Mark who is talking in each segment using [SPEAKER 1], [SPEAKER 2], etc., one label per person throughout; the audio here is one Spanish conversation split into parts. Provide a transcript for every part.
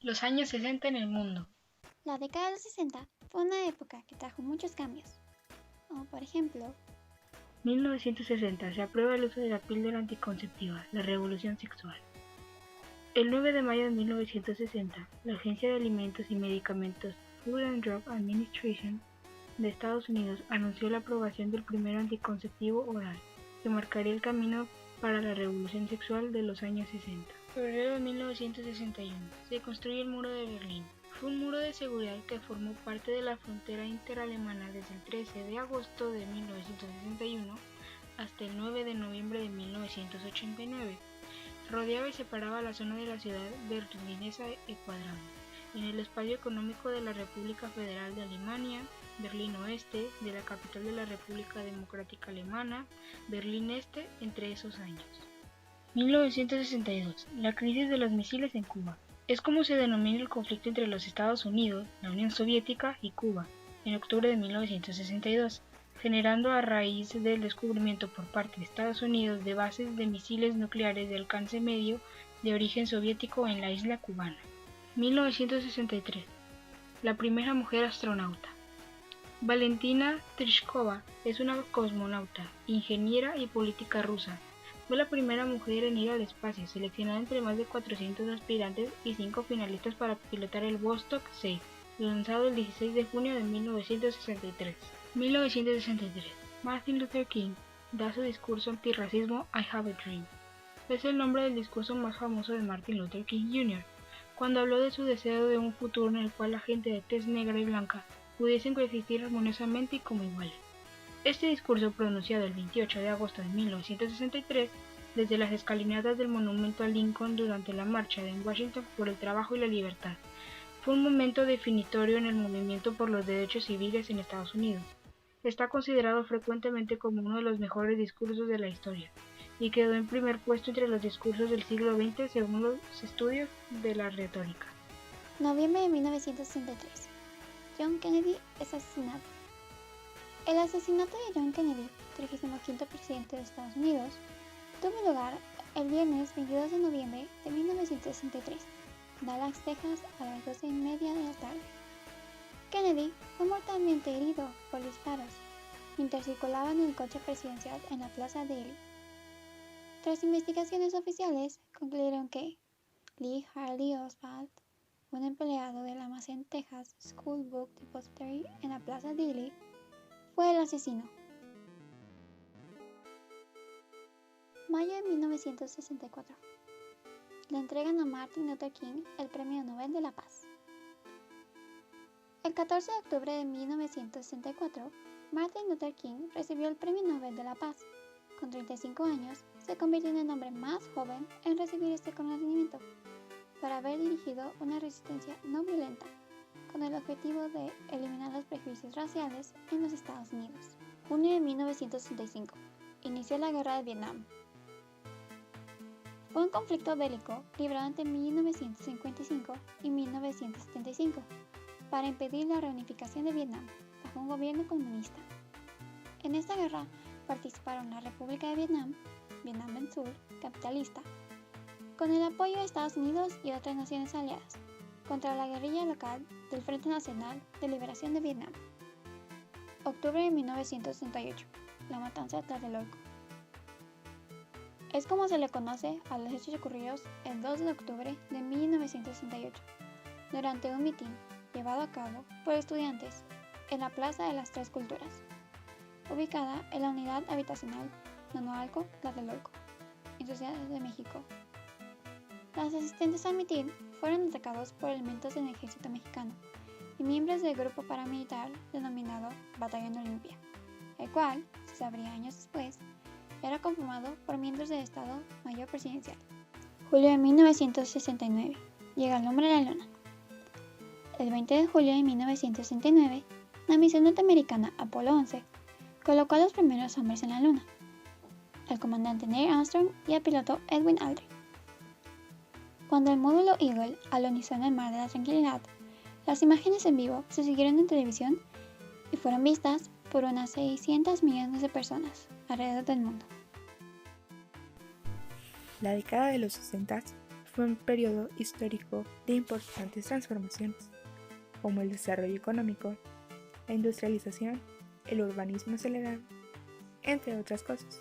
[SPEAKER 1] Los años 60 en el mundo.
[SPEAKER 2] La década de los 60 fue una época que trajo muchos cambios, como por ejemplo,
[SPEAKER 1] 1960 se aprueba el uso de la píldora anticonceptiva, la revolución sexual. El 9 de mayo de 1960, la Agencia de Alimentos y Medicamentos Food and Drug Administration de Estados Unidos anunció la aprobación del primer anticonceptivo oral, que marcaría el camino para la revolución sexual de los años 60. Febrero de 1961, se construye el Muro de Berlín. Fue un muro de seguridad que formó parte de la frontera interalemana desde el 13 de agosto de 1961 hasta el 9 de noviembre de 1989. Rodeaba y separaba la zona de la ciudad berlinesa cuadrada. En el espacio económico de la República Federal de Alemania, Berlín Oeste, de la capital de la República Democrática Alemana, Berlín Este, entre esos años. 1962. La crisis de los misiles en Cuba. Es como se denomina el conflicto entre los Estados Unidos, la Unión Soviética y Cuba, en octubre de 1962, generando a raíz del descubrimiento por parte de Estados Unidos de bases de misiles nucleares de alcance medio de origen soviético en la isla cubana. 1963. La primera mujer astronauta. Valentina Tereshkova es una cosmonauta, ingeniera y política rusa. Fue la primera mujer en ir al espacio, seleccionada entre más de 400 aspirantes y 5 finalistas para pilotar el Vostok 6, lanzado el 16 de junio de 1963. 1963. Martin Luther King da su discurso antirracismo I Have a Dream. Es el nombre del discurso más famoso de Martin Luther King Jr., cuando habló de su deseo de un futuro en el cual la gente de tez negra y blanca pudiesen coexistir armoniosamente y como iguales. Este discurso, pronunciado el 28 de agosto de 1963, desde las escalinatas del monumento a Lincoln durante la marcha en Washington por el trabajo y la libertad, fue un momento definitorio en el movimiento por los derechos civiles en Estados Unidos. Está considerado frecuentemente como uno de los mejores discursos de la historia, y quedó en primer puesto entre los discursos del siglo XX según los estudios de la retórica.
[SPEAKER 2] noviembre de 1963. John Kennedy es asesinado. El asesinato de John Kennedy, 35º presidente de Estados Unidos, tuvo lugar el viernes 22 de noviembre de 1963, en Dallas, Texas, a las 12:30 de la tarde. Kennedy fue mortalmente herido por disparos mientras circulaba en el coche presidencial en la Plaza Daly. Tras investigaciones oficiales, concluyeron que Lee Harvey Oswald, un empleado del almacén Texas School Book Depository en la Plaza Daly, fue el asesino. Mayo de 1964. Le entregan a Martin Luther King el Premio Nobel de la Paz. El 14 de octubre de 1964, Martin Luther King recibió el Premio Nobel de la Paz. Con 35 años, se convirtió en el hombre más joven en recibir este reconocimiento, por haber dirigido una resistencia no violenta, con el objetivo de eliminar los prejuicios raciales en los Estados Unidos. Junio de 1965. Inició la Guerra de Vietnam. Fue un conflicto bélico librado entre 1955 y 1975 para impedir la reunificación de Vietnam bajo un gobierno comunista. En esta guerra participaron la República de Vietnam, Vietnam del Sur, capitalista, con el apoyo de Estados Unidos y otras naciones aliadas, contra la guerrilla local del Frente Nacional de Liberación de Vietnam. Octubre de 1968. La matanza de Tlatelolco. Es como se le conoce a los hechos ocurridos el 2 de octubre de 1968, durante un mitin llevado a cabo por estudiantes en la Plaza de las Tres Culturas, ubicada en la unidad habitacional Nonoalco, Tlatelolco, en Ciudad de México. Los asistentes al mitin fueron atacados por elementos del ejército mexicano y miembros del grupo paramilitar denominado Batallón Olimpia, el cual, se sabría años después, era conformado por miembros del Estado Mayor Presidencial. Julio de 1969. Llega el hombre a la Luna. El 20 de julio de 1969, la misión norteamericana Apolo 11 colocó a los primeros hombres en la Luna, al comandante Neil Armstrong y al piloto Edwin Aldrin. Cuando el módulo Eagle alunizó en el Mar de la Tranquilidad, las imágenes en vivo se siguieron en televisión y fueron vistas por unas 600 millones de personas alrededor del mundo.
[SPEAKER 3] La década de los 60 fue un periodo histórico de importantes transformaciones, como el desarrollo económico, la industrialización, el urbanismo acelerado, entre otras cosas.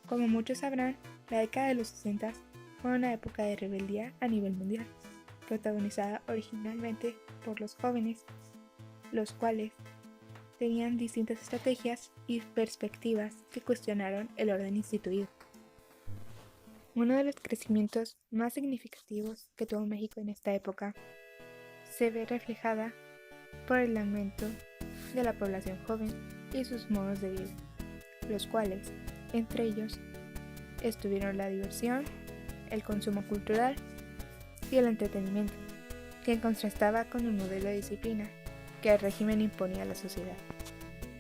[SPEAKER 3] Como muchos sabrán, la década de los 60 fue una época de rebeldía a nivel mundial, protagonizada originalmente por los jóvenes, los cuales tenían distintas estrategias y perspectivas que cuestionaron el orden instituido. Uno de los crecimientos más significativos que tuvo México en esta época se ve reflejada por el aumento de la población joven y sus modos de vida, los cuales, entre ellos, estuvieron la diversión, el consumo cultural y el entretenimiento, que contrastaba con el modelo de disciplina que el régimen imponía a la sociedad.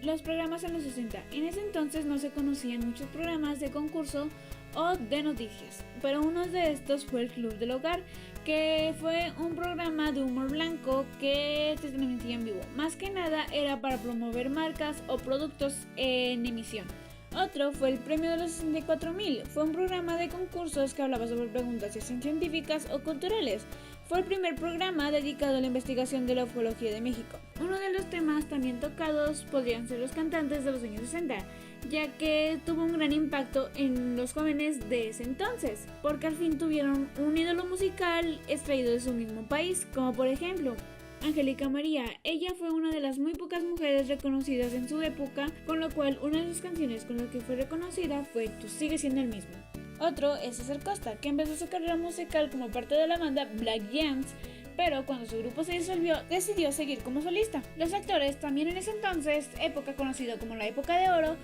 [SPEAKER 4] Los programas en los 60. En ese entonces no se conocían muchos programas de concurso o de noticias, pero uno de estos fue el Club del Hogar, que fue un programa de humor blanco que se transmitía en vivo. Más que nada era para promover marcas o productos en emisión. Otro fue el Premio de los 64.000. Fue un programa de concursos que hablaba sobre preguntas científicas o culturales. Fue el primer programa dedicado a la investigación de la ufología de México. Uno de los temas también tocados podrían ser los cantantes de los años 60, ya que tuvo un gran impacto en los jóvenes de ese entonces, porque al fin tuvieron un ídolo musical extraído de su mismo país, como por ejemplo Angélica María. Ella fue una de las muy pocas mujeres reconocidas en su época, con lo cual una de sus canciones con las que fue reconocida fue Tú sigues siendo el mismo. Otro es César Costa, que empezó su carrera musical como parte de la banda Black Gems, pero cuando su grupo se disolvió, decidió seguir como solista. Los actores, también en ese entonces, época conocida como la época de oro,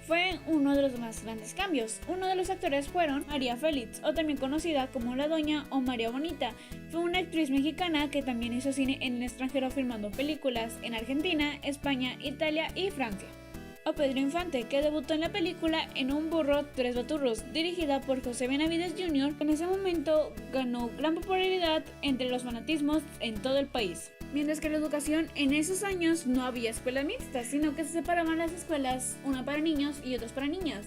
[SPEAKER 4] fue uno de los más grandes cambios. Uno de los actores fueron María Félix, o también conocida como La Doña o María Bonita. Fue una actriz mexicana que también hizo cine en el extranjero, filmando películas en Argentina, España, Italia y Francia. O Pedro Infante, que debutó en la película En un burro, tres baturros, dirigida por José Benavides Jr., que en ese momento ganó gran popularidad entre los fanatismos en todo el país. Mientras que la educación en esos años no había escuelas mixtas, sino que se separaban las escuelas, una para niños y otras para niñas,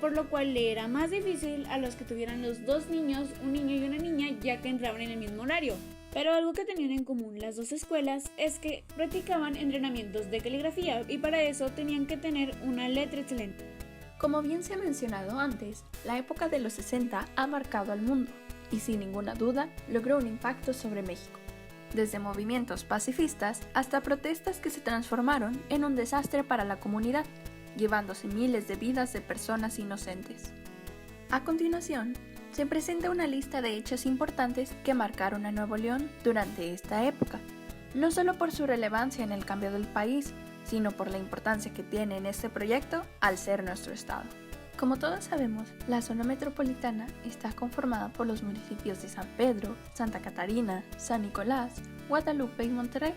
[SPEAKER 4] por lo cual le era más difícil a los que tuvieran los dos niños, un niño y una niña, ya que entraban en el mismo horario. Pero algo que tenían en común las dos escuelas es que practicaban entrenamientos de caligrafía y para eso tenían que tener una letra excelente.
[SPEAKER 5] Como bien se ha mencionado antes, la época de los 60 ha marcado al mundo y sin ninguna duda logró un impacto sobre México, desde movimientos pacifistas hasta protestas que se transformaron en un desastre para la comunidad, llevándose miles de vidas de personas inocentes. A continuación, se presenta una lista de hechos importantes que marcaron a Nuevo León durante esta época, no solo por su relevancia en el cambio del país, sino por la importancia que tiene en este proyecto al ser nuestro estado. Como todos sabemos, la zona metropolitana está conformada por los municipios de San Pedro, Santa Catarina, San Nicolás, Guadalupe y Monterrey,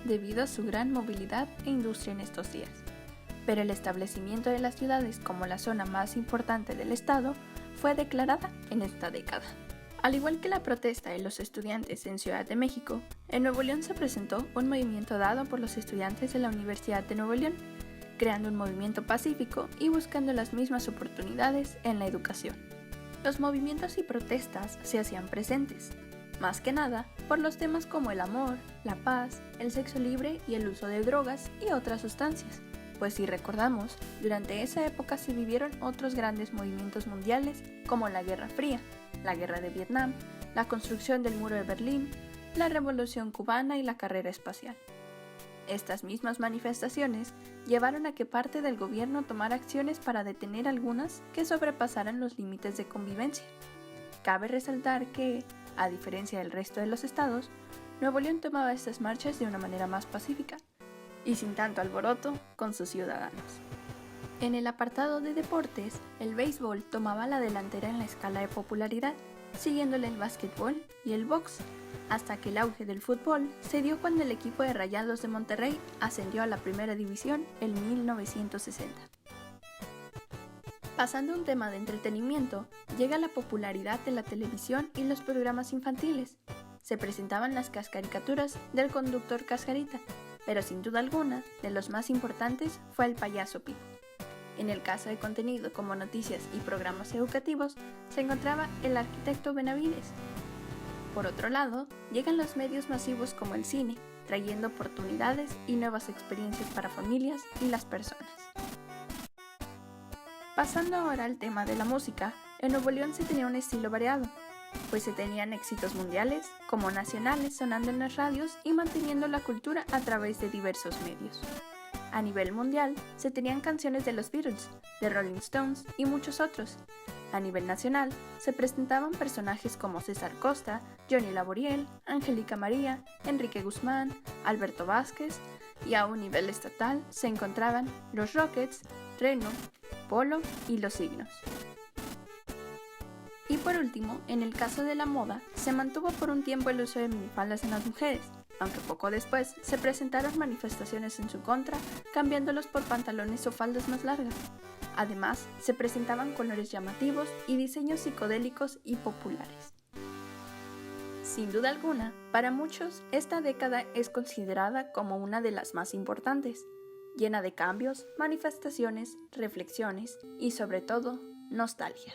[SPEAKER 5] debido a su gran movilidad e industria en estos días. Pero el establecimiento de las ciudades como la zona más importante del estado fue declarada en esta década. Al igual que la protesta de los estudiantes en Ciudad de México, en Nuevo León se presentó un movimiento dado por los estudiantes de la Universidad de Nuevo León, creando un movimiento pacífico y buscando las mismas oportunidades en la educación. Los movimientos y protestas se hacían presentes, más que nada por los temas como el amor, la paz, el sexo libre y el uso de drogas y otras sustancias. Pues si recordamos, durante esa época se vivieron otros grandes movimientos mundiales como la Guerra Fría, la Guerra de Vietnam, la construcción del Muro de Berlín, la Revolución Cubana y la carrera espacial. Estas mismas manifestaciones llevaron a que parte del gobierno tomara acciones para detener algunas que sobrepasaran los límites de convivencia. Cabe resaltar que, a diferencia del resto de los estados, Nuevo León tomaba estas marchas de una manera más pacífica y sin tanto alboroto con sus ciudadanos. En el apartado de deportes, el béisbol tomaba la delantera en la escala de popularidad, siguiéndole el básquetbol y el box, hasta que el auge del fútbol se dio cuando el equipo de Rayados de Monterrey ascendió a la primera división en 1960. Pasando a un tema de entretenimiento, llega la popularidad de la televisión y los programas infantiles. Se presentaban las caricaturas del conductor Cascarita, pero sin duda alguna, de los más importantes fue el payaso Pipo. En el caso de contenido como noticias y programas educativos, se encontraba el arquitecto Benavides. Por otro lado, llegan los medios masivos como el cine, trayendo oportunidades y nuevas experiencias para familias y las personas. Pasando ahora al tema de la música, en Nuevo León se tenía un estilo variado, pues se tenían éxitos mundiales como nacionales sonando en las radios y manteniendo la cultura a través de diversos medios. A nivel mundial, se tenían canciones de los Beatles, de Rolling Stones y muchos otros. A nivel nacional, se presentaban personajes como César Costa, Johnny Laboriel, Angélica María, Enrique Guzmán, Alberto Vázquez, y a un nivel estatal se encontraban los Rockets, Reno, Polo y Los Signos. Y por último, en el caso de la moda, se mantuvo por un tiempo el uso de minifaldas en las mujeres, aunque poco después se presentaron manifestaciones en su contra, cambiándolos por pantalones o faldas más largas. Además, se presentaban colores llamativos y diseños psicodélicos y populares. Sin duda alguna, para muchos, esta década es considerada como una de las más importantes, llena de cambios, manifestaciones, reflexiones y sobre todo, nostalgia.